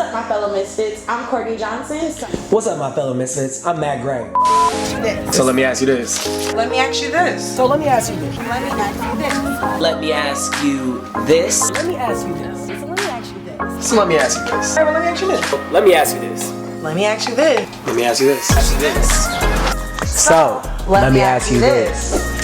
up, my fellow misfits? I'm Courtney Johnson. What's up, my fellow misfits? I'm Matt Gray. So let me ask you this. Let me ask you this. So let me ask you this. Let me ask you this. Let me ask you this. Let me ask you this. So let me ask you this. So let me ask you this. Hey, well, let me ask you this. Let me ask you this. Let me ask you this. Let me ask you this. So let me ask you this.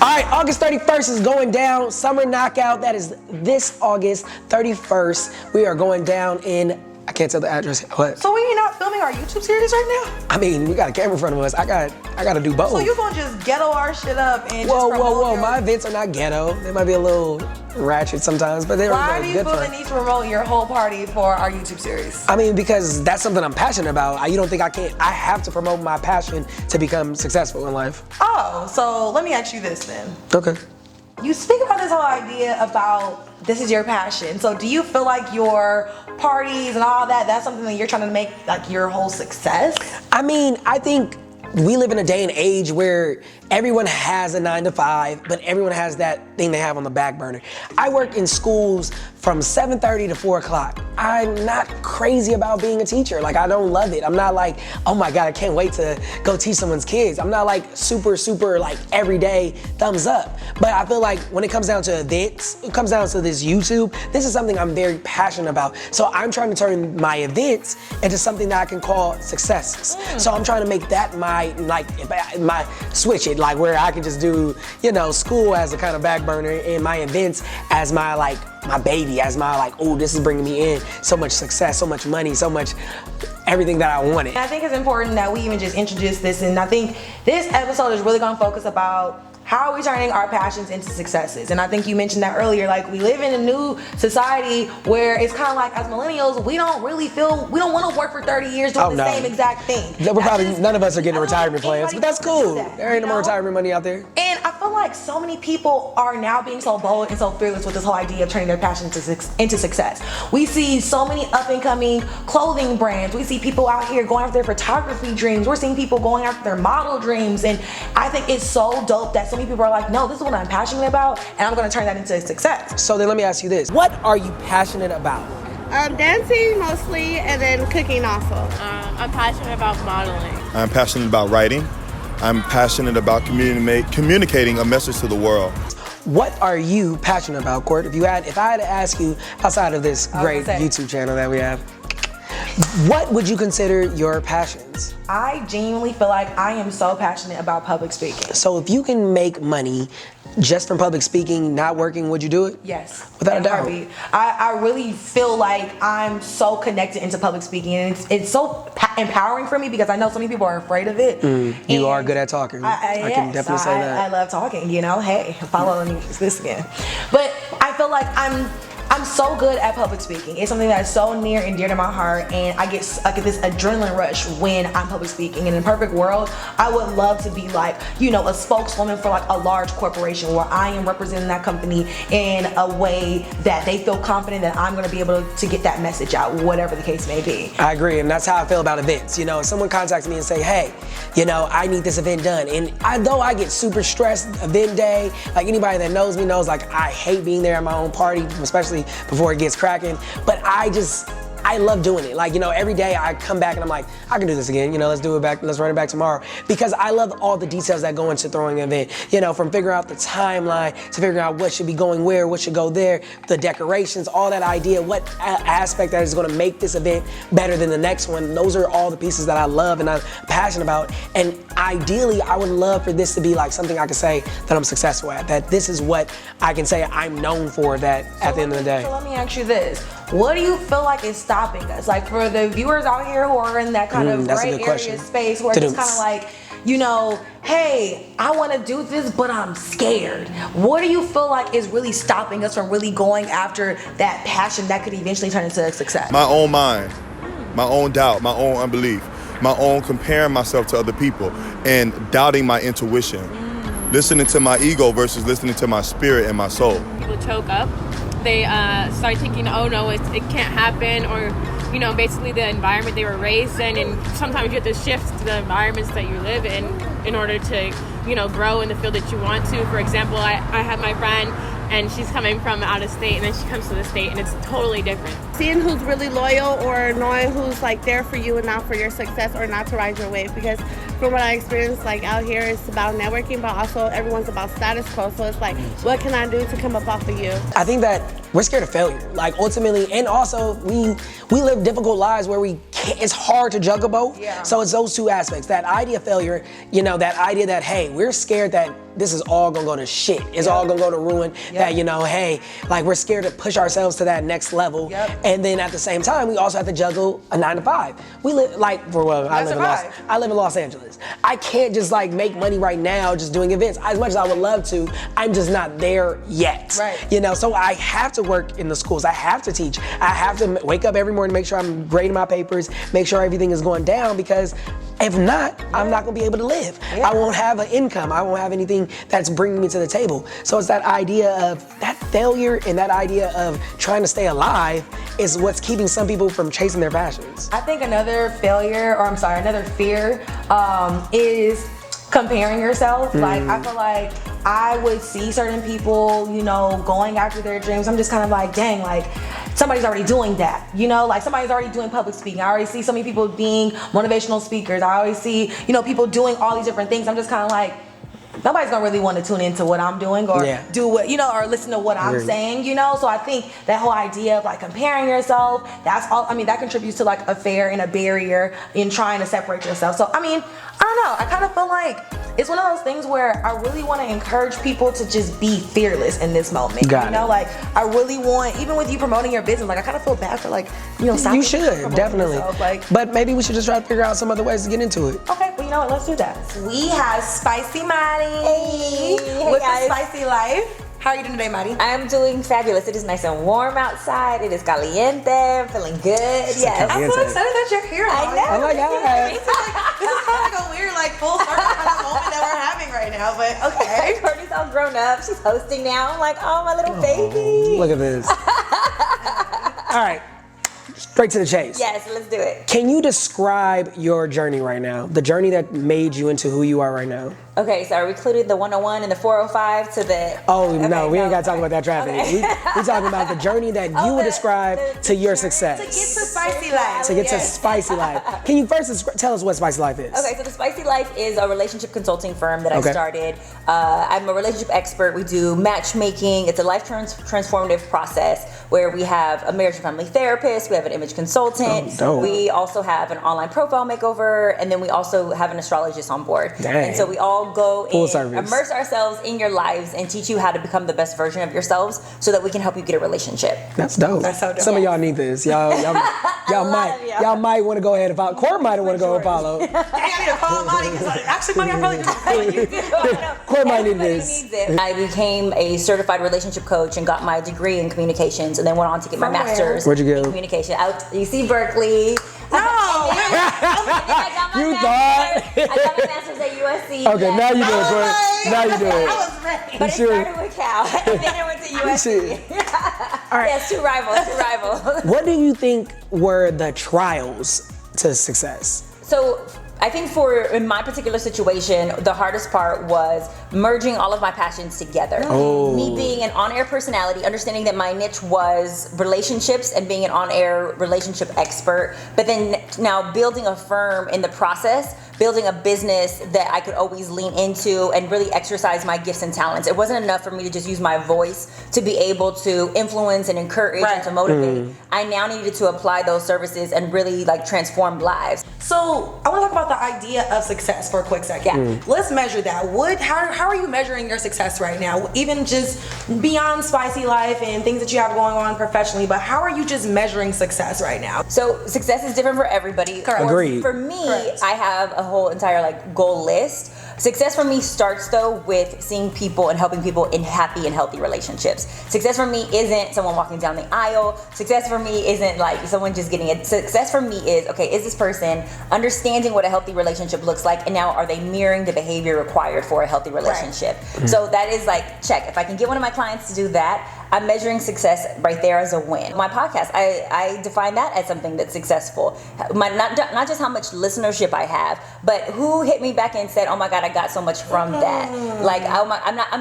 All right, August 31st is going down. Summer Knockout. That is this August 31st. We are going down in, I can't tell the address. What? So we not filming our YouTube series right now? I mean, we got a camera in front of us. I got to do both. So you gonna just ghetto our shit up and Whoa, just promote whoa. your- My events are not ghetto. They might be a little ratchet sometimes, but they're Why do you good feel fun. the need to promote your whole party for our YouTube series? I mean, because that's something I'm passionate about. You don't think I can't? I have to promote my passion to become successful in life. Oh, so let me ask you this then. Okay. You speak about this whole idea about this is your passion. So do you feel like your parties and all that, that's something that you're trying to make like your whole success? I mean, I think we live in a day and age where everyone has a 9 to 5, but everyone has that thing they have on the back burner. I work in schools from 7:30 to 4 o'clock. I'm not crazy about being a teacher. Like, I don't love it. I'm not like, oh my God, I can't wait to go teach someone's kids. I'm not like super like everyday thumbs up. But I feel like when it comes down to events, it comes down to this YouTube, this is something I'm very passionate about. So I'm trying to turn my events into something that I can call successes. So I'm trying to make that my switch it, like where I can just do, school as a kind of back burner and my events as my baby, as my oh, this is bringing me in so much success, so much money, so much everything that I wanted. I think it's important that we even just introduce this, and I think this episode is really gonna focus about how are we turning our passions into successes? And I think you mentioned that earlier, like we live in a new society where it's kind of like as millennials, we don't want to work for 30 years doing the same exact thing. None of us are getting retirement plans, but that's cool. There ain't no more retirement money out there. And I feel like so many people are now being so bold and so fearless with this whole idea of turning their passion into success. We see so many up and coming clothing brands. We see people out here going after their photography dreams. We're seeing people going after their model dreams. And I think it's so dope that so many people are like, no, this is what I'm passionate about, and I'm gonna turn that into success. So then let me ask you this. What are you passionate about? Dancing mostly, and then cooking also. I'm passionate about modeling. I'm passionate about writing. I'm passionate about communicating a message to the world. What are you passionate about, Court? If I had to ask you outside of this great YouTube channel that we have, what would you consider your passions? I genuinely feel like I am so passionate about public speaking. So if you can make money just from public speaking, not working, would you do it? Yes. Without a doubt. I really feel like I'm so connected into public speaking, and it's so empowering for me because I know so many people are afraid of it. You are good at talking. I can definitely say that. I love talking, Hey, follow me this again. But I feel like I'm so good at public speaking. It's something that's so near and dear to my heart, and I get this adrenaline rush when I'm public speaking. And in a perfect world, I would love to be like, a spokeswoman for like a large corporation where I am representing that company in a way that they feel confident that I'm gonna be able to get that message out, whatever the case may be. I agree, and that's how I feel about events. If someone contacts me and say, hey, I need this event done, and though I get super stressed event day, like anybody that knows me knows, like I hate being there at my own party, especially before it gets cracking, but I love doing it. Every day I come back and I'm like, I can do this again. Let's run it back tomorrow. Because I love all the details that go into throwing an event. From figuring out the timeline to figuring out what should be going where, what should go there, the decorations, all that idea, what aspect that is going to make this event better than the next one. Those are all the pieces that I love and I'm passionate about. And ideally, I would love for this to be like something I can say that I'm successful at, that this is what I can say I'm known for, that at the end of the day. So let me ask you this. What do you feel like is stopping us? Like for the viewers out here who are in that kind of gray area space, who are just kind of like, hey, I want to do this, but I'm scared. What do you feel like is really stopping us from really going after that passion that could eventually turn into a success? My own mind, my own doubt, my own unbelief, my own comparing myself to other people and doubting my intuition. Listening to my ego versus listening to my spirit and my soul. People choke up. They start thinking, oh no, it can't happen, or basically the environment they were raised in, and sometimes you have to shift to the environments that you live in order to grow in the field that you want to. For example, I had my friend and she's coming from out of state, and then she comes to the state, and it's totally different. Seeing who's really loyal or knowing who's like there for you and not for your success or not to ride your wave. Because from what I experienced, like out here, it's about networking, but also everyone's about status quo. So it's like, what can I do to come up off of you? I think that we're scared of failure, like ultimately, and also we live difficult lives where we can't, it's hard to juggle both. Yeah. So it's those two aspects, that idea of failure, you know, that idea that, hey, we're scared that this is all gonna go to shit. It's all gonna go to ruin. That, you know, hey, like we're scared to push ourselves to that next level. And then at the same time, we also have to juggle a 9 to 5. We live like, I live in Los Angeles. I can't just like make money right now just doing events. As much as I would love to, I'm just not there yet. Right. You know, so I have to work in the schools. I have to teach. I have to wake up every morning, make sure I'm grading my papers, make sure everything is going down, because if not, I'm not gonna be able to live. I won't have an income. I won't have anything that's bringing me to the table. So it's that idea of that failure and that idea of trying to stay alive is what's keeping some people from chasing their passions. I think another fear is comparing yourself. Like, I feel like I would see certain people, you know, going after their dreams. I'm just kind of like, dang, like somebody's already doing that, you know, like somebody's already doing public speaking. I already see so many people being motivational speakers. I always see, you know, people doing all these different things. I'm just kind of like, nobody's gonna really want to tune into what I'm doing or do what, you know, or listen to what I'm saying, you know? So I think that whole idea of like comparing yourself, that's all, I mean, that contributes to like a fear and a barrier in trying to separate yourself. So, I mean, I don't know, I kind of feel like it's one of those things where I really want to encourage people to just be fearless in this moment. You know, like I really want, even with you promoting your business, like I kind of feel bad for like, you know, You should, definitely. yourself, like, but maybe we should just try to figure out some other ways to get into it. okay, well, you know what, let's do that. We have Spicy Mari Hey with guys. the Spicy Life. How are you doing today, Mari? I'm doing fabulous. It is nice and warm outside. It is caliente. I'm feeling good. Yes. I'm so excited that you're here. I know. Oh my God. This is kind of like a weird, like full circle kind of moment that we're having right now, but okay. Courtney's all grown up. She's hosting now. I'm like, oh, my little baby. Look at this. All right, straight to the chase. Yes, let's do it. Can you describe your journey right now? The journey that made you into who you are right now? Okay, so are we including the 101 and the 405 to the... Oh, Okay, no, we ain't got to talk about that traffic. Okay. We talking about the journey that you would describe to your success. To get to Spicy Life. To get to Spicy Life. Can you first tell us what Spicy Life is? Okay, so the Spicy Life is a relationship consulting firm that I started. I'm a relationship expert. We do matchmaking. It's a life transformative process where we have a marriage and family therapist. We have an image consultant. dope. We also have an online profile makeover, and then we also have an astrologist on board. Dang. And so we all go Full and service. immerse ourselves in your lives and teach you how to become the best version of yourselves so that we can help you get a relationship. That's dope. That's so dope. Some of y'all need this. Y'all might want to go ahead and follow. Court might want to go and follow. I need to call Mari because actually, Mari, I probably do. Court might need Everybody this. needs it. I became a certified relationship coach and got my degree in communications, and then went on to get my master's Where'd you go? in communication out UC Berkeley. No. You thought? I got my master's at USC. Okay, now you do it, Court. Now you do I it. was ready. But it sure? started with Cal, and then I went to USC. All right. Yes, two rivals. What do you think were the trials to success? So I think in my particular situation, the hardest part was merging all of my passions together. Me being an on-air personality, understanding that my niche was relationships and being an on-air relationship expert, but then now building a firm in the process, building a business that I could always lean into and really exercise my gifts and talents. It wasn't enough for me to just use my voice to be able to influence and encourage and to motivate. I now needed to apply those services and really like transform lives. So I want to talk about the idea of success for a quick second. Let's measure that. How are you measuring your success right now? Even just beyond Spicy Life and things that you have going on professionally, but how are you just measuring success right now? So success is different for everybody. Correct. Agreed. For me, I have a whole entire like goal list. Success for me starts though with seeing people and helping people in happy and healthy relationships. Success for me isn't someone walking down the aisle. Success for me isn't like someone just getting it. Success for me is, okay, is this person understanding what a healthy relationship looks like, and now are they mirroring the behavior required for a healthy relationship? So that is like, check. If I can get one of my clients to do that, I'm measuring success right there as a win. My podcast, I define that as something that's successful. Not just how much listenership I have, but who hit me back and said, "Oh my God, I got so much from that." Like I'm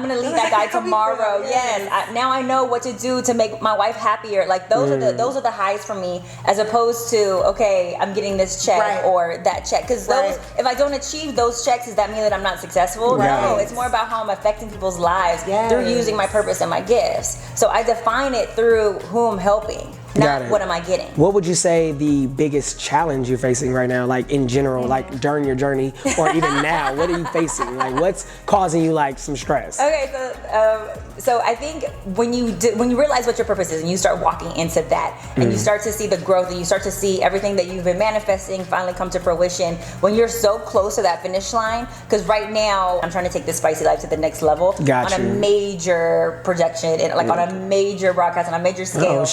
gonna leave that guy tomorrow. Yes, now I know what to do to make my wife happier. Like those are the highs for me, as opposed to okay, I'm getting this check or that check. Because if I don't achieve those checks, does that mean that I'm not successful? No, it's more about how I'm affecting people's lives through using my purpose and my gifts. So I define it through who I'm helping, not what am I getting. What would you say the biggest challenge you're facing right now, like in general, like during your journey, or even now? What are you facing? Like, what's causing you like some stress? Okay, so I think when you realize what your purpose is and you start walking into that, and you start to see the growth, and you start to see everything that you've been manifesting finally come to fruition. When you're so close to that finish line, because right now I'm trying to take this spicy life to the next level on a major projection, and like on a major broadcast, on a major scale,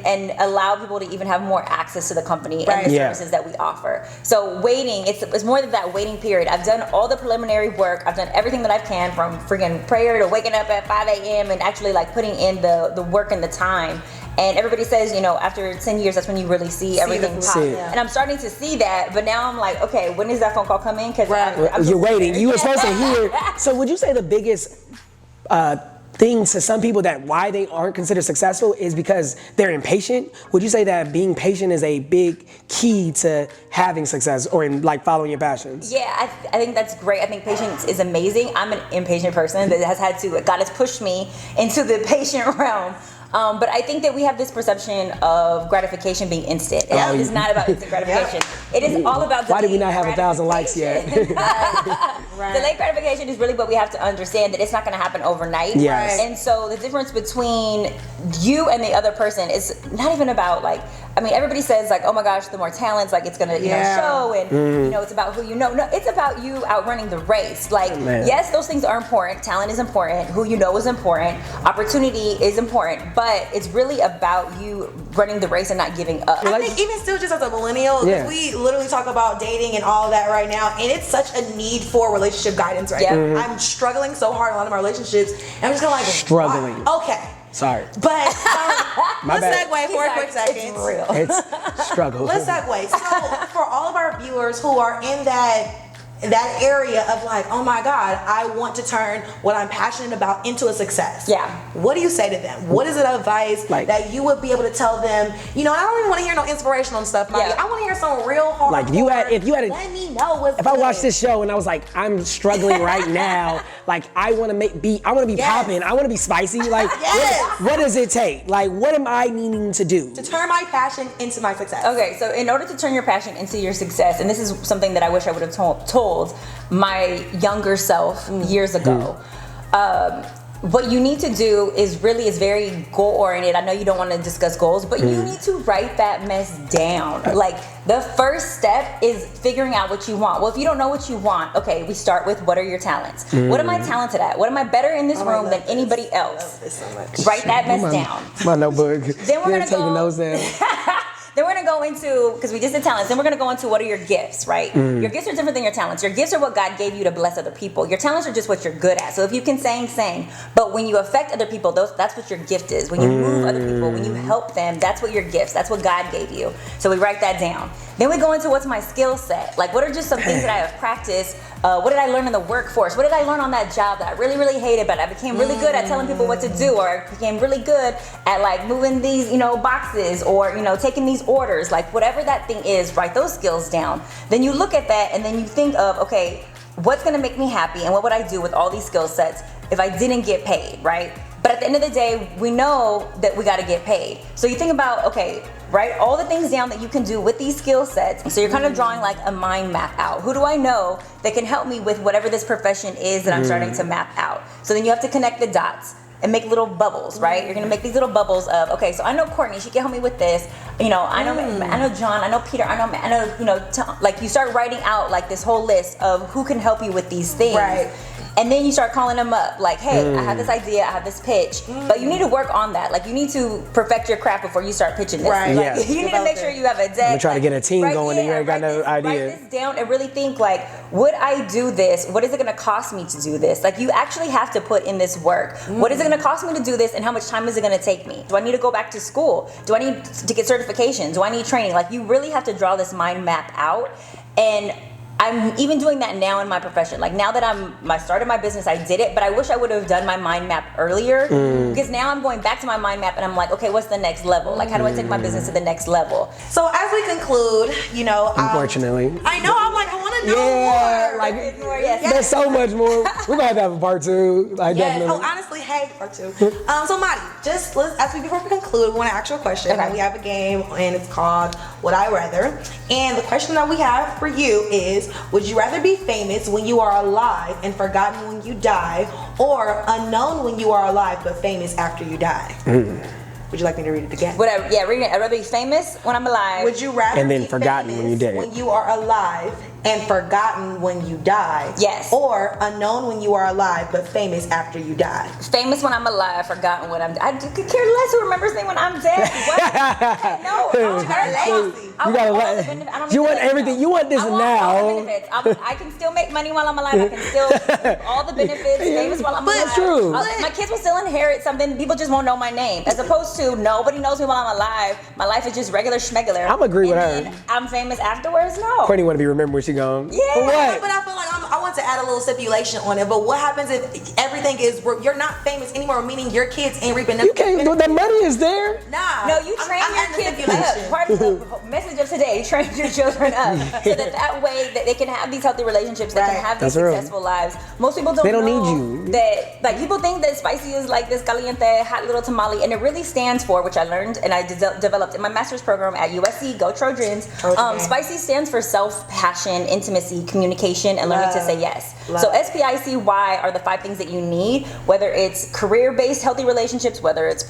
and allow people to even have more access to the company and the services that we offer. So waiting, it's more than that waiting period. I've done all the preliminary work. I've done everything that I can, from freaking prayer to waking up at 5 a.m. and actually like putting in the work and the time. And everybody says, after 10 years, that's when you really see everything pop. And I'm starting to see that, but now I'm like, okay, when does that phone call come in? Because you're waiting. You were supposed to hear. So would you say the biggest thing to some people that why they aren't considered successful is because they're impatient? Would you say that being patient is a big key to having success or in like following your passions? Yeah, I think that's great. I think patience is amazing. I'm an impatient person that God has pushed me into the patient realm. But I think that we have this perception of gratification being instant. And it's not about instant gratification. It is all about delayed. Why did we not have 1,000 likes yet? Delayed gratification is really what we have to understand, that it's not going to happen overnight. Yes. And so the difference between you and the other person is not even about everybody says like, oh my gosh, the more talents, like it's going to show, and it's about who you know. No, it's about you outrunning the race. Like, yes, those things are important. Talent is important. Who you know is important. Opportunity is important. But it's really about you running the race and not giving up. I think even still, just as a millennial, we literally talk about dating and all that right now, and it's such a need for relationship guidance right now. I'm struggling so hard in a lot of my relationships, and I'm just kind of like struggling. Wow. Okay. Sorry. But let's segue for a quick second. It's real. It's struggle. Let's segue. So for all of our viewers who are in that area of like, oh my God, I want to turn what I'm passionate about into a success. Yeah. What do you say to them? What is the advice that you would be able to tell them? I don't even want to hear no inspirational stuff, Maggie. I want to hear some real hard. Like if you had let me know what's if I watched this show and I was like, I'm struggling right now, like I want to be popping, I want to be spicy. Like what does it take? Like what am I needing to do to turn my passion into my success? Okay, so in order to turn your passion into your success, and this is something that I wish I would have told my younger self years ago. What you need to do is very goal oriented. I know you don't want to discuss goals, but you need to write that mess down. Like the first step is figuring out what you want. Well, if you don't know what you want, okay, we start with what are your talents? What am I talented at? What am I better in this room than anybody else? Write that mess down. My notebook. Then we're gonna taking those down. Then we're going to go into, because we just did talents, then we're going to go into what are your gifts, right? Your gifts are different than your talents. Your gifts are what God gave you to bless other people. Your talents are just what you're good at. So if you can sing. But when you affect other people, that's what your gift is. When you move other people, when you help them, that's what your gifts, that's what God gave you. So we write that down. Then we go into what's my skill set. Like what are just some things that I have practiced? What did I learn in the workforce? What did I learn on that job that I really, really hated, but I became really good at telling people what to do, or I became really good at like moving these, boxes, or, taking these orders, like whatever that thing is, write those skills down. Then you look at that and then you think of, okay, what's gonna make me happy and what would I do with all these skill sets if I didn't get paid, right? But at the end of the day, we know that we gotta get paid. So you think about, okay, write all the things down that you can do with these skill sets. So you're kind of drawing like a mind map out. Who do I know that can help me with whatever this profession is that I'm starting to map out? So then you have to connect the dots and make little bubbles, right? You're gonna make these little bubbles of, okay, so I know Courtney, she can help me with this. I know John, I know Peter, I know, Tom. Like you start writing out like this whole list of who can help you with these things. Right. And then you start calling them up, like, hey, I have this idea, I have this pitch, but you need to work on that. Like, you need to perfect your craft before you start pitching this. Right. Like, Yes. you need to make sure you have a deck. I'm trying to get a team going and you ain't got no Write idea. this down and really think, like, would I do this? What is it going to cost me to do this? Like, you actually have to put in this work. What is it going to cost me to do this, and how much time is it going to take me? Do I need to go back to school? Do I need to get certifications? Do I need training? Like, you really have to draw this mind map out. And I'm even doing that now in my profession. Like, now that I started my business, I did it, but I wish I would have done my mind map earlier, because now I'm going back to my mind map and I'm like, okay, what's the next level? Like, how do I take my business to the next level? So as we conclude, you know, Unfortunately. I know, I'm like, I want to know Yeah, more. like Yes. there's so much more. We're gonna have to have a part 2. Like Yes. definitely. Oh, honestly, hey, part 2. So Madi, before we conclude, we want to ask you a question. Okay. We have a game, and it's called Would I Rather. And the question that we have for you is: would you rather be famous when you are alive and forgotten when you die, or unknown when you are alive but famous after you die? Would you like me to read it again? Whatever. Yeah, reading it. I'd rather be famous when I'm alive. Would you rather And then be forgotten famous when you dead? when you are alive and forgotten when you die? Yes. Or unknown when you are alive but famous after you die? Famous when I'm alive, forgotten when I'm dead. I could care less who remembers me when I'm dead. What? No. You gotta legacy. I You want gotta all let- the benefits. I don't you need want to- everything. You want this I want now. all the benefits. I can still make money while I'm alive. I can still do all the benefits. Famous while I'm But alive. it's true. My kids will still inherit something. People just won't know my name. As opposed to nobody knows me while I'm alive. My life is just regular schmegular. I'm agree with And her. then I'm famous afterwards. No. Courtney want to be remembered when she gone. Yeah. For what? But I feel like I want to add a little stipulation on it. But what happens if everything is you're not famous anymore, meaning your kids ain't reaping You can't. The money is there. Nah. No, you train I'm your adding the kids stipulation. up. Part of the message of today, train your children up so that way that they can have these healthy relationships, they Right. can have these That's real. successful lives. Most people don't They don't know need you. that, like, people think that spicy is like this caliente, hot little tamale, and it really stands for, which I learned and I developed in my master's program at USC, go Trojans. Spicy stands for self, passion, intimacy, communication, and learning to say yes. So SPICY are the 5 things that you need, whether it's career-based healthy relationships, whether it's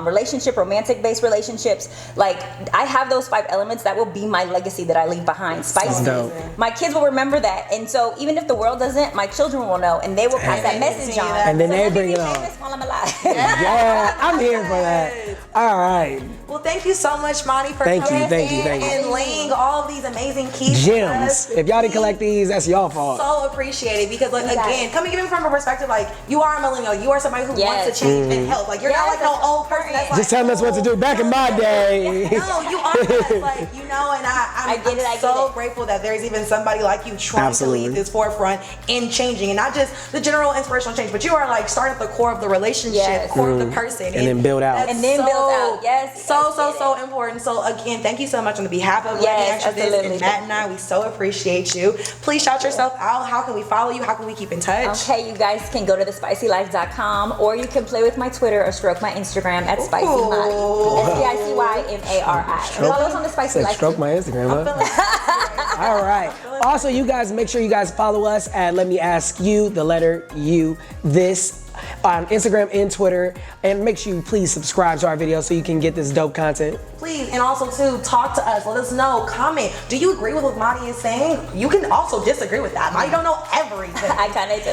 relationship, romantic-based relationships. Like, I have those 5 elements that will be my legacy that I leave behind. Spicy. dope. My kids will remember that, and so even if the world doesn't, my children will know, and they will pass that message on. And then So they let me bring be it on. famous while I'm alive. Yeah, I'm here for that. All right. Well, thank you so much, Monty, for Thank you, coming thank you, in thank you. and laying all of these amazing keys. Gems. If y'all didn't collect these, that's y'all fault. So appreciated, because like You got again, it. coming even from a perspective like you are a millennial, you are somebody who Yes. wants to change and help. Like you're not Yes, like no that's old person that's like Just telling us what to do. Back in my day. No, you are us, like you know, and I'm so grateful that there's even somebody like you trying Absolutely. to lead this forefront in changing, and not just the general inspirational change, but you are like starting at the core of the relationship, Yes. core of the person, And then build out. that's And then build out. Yes. so important. So again, thank you so much on the behalf of Let Me Yes, Ask You This absolutely. and Matt and I. We so appreciate you. Please shout yourself out. How can we follow you? How can we keep in touch? Okay, you guys can go to thespicylife.com, or you can play with my Twitter or stroke my Instagram at SpicyMari. SPICYMARI. Follow us on the Spicy Said Life. stroke my Instagram, huh? All right. Also, you guys, make sure you guys follow us at Let Me Ask You, the letter U, this, on Instagram and Twitter. And make sure you please subscribe to our videos so you can get this dope content. Please, and also too, talk to us. Let us know. Comment. Do you agree with what Madi is saying? You can also disagree with that. Madi don't know everything. I kind of do.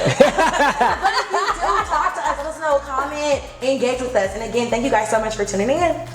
But if you do, talk to us. Let us know. Comment. Engage with us. And again, thank you guys so much for tuning in.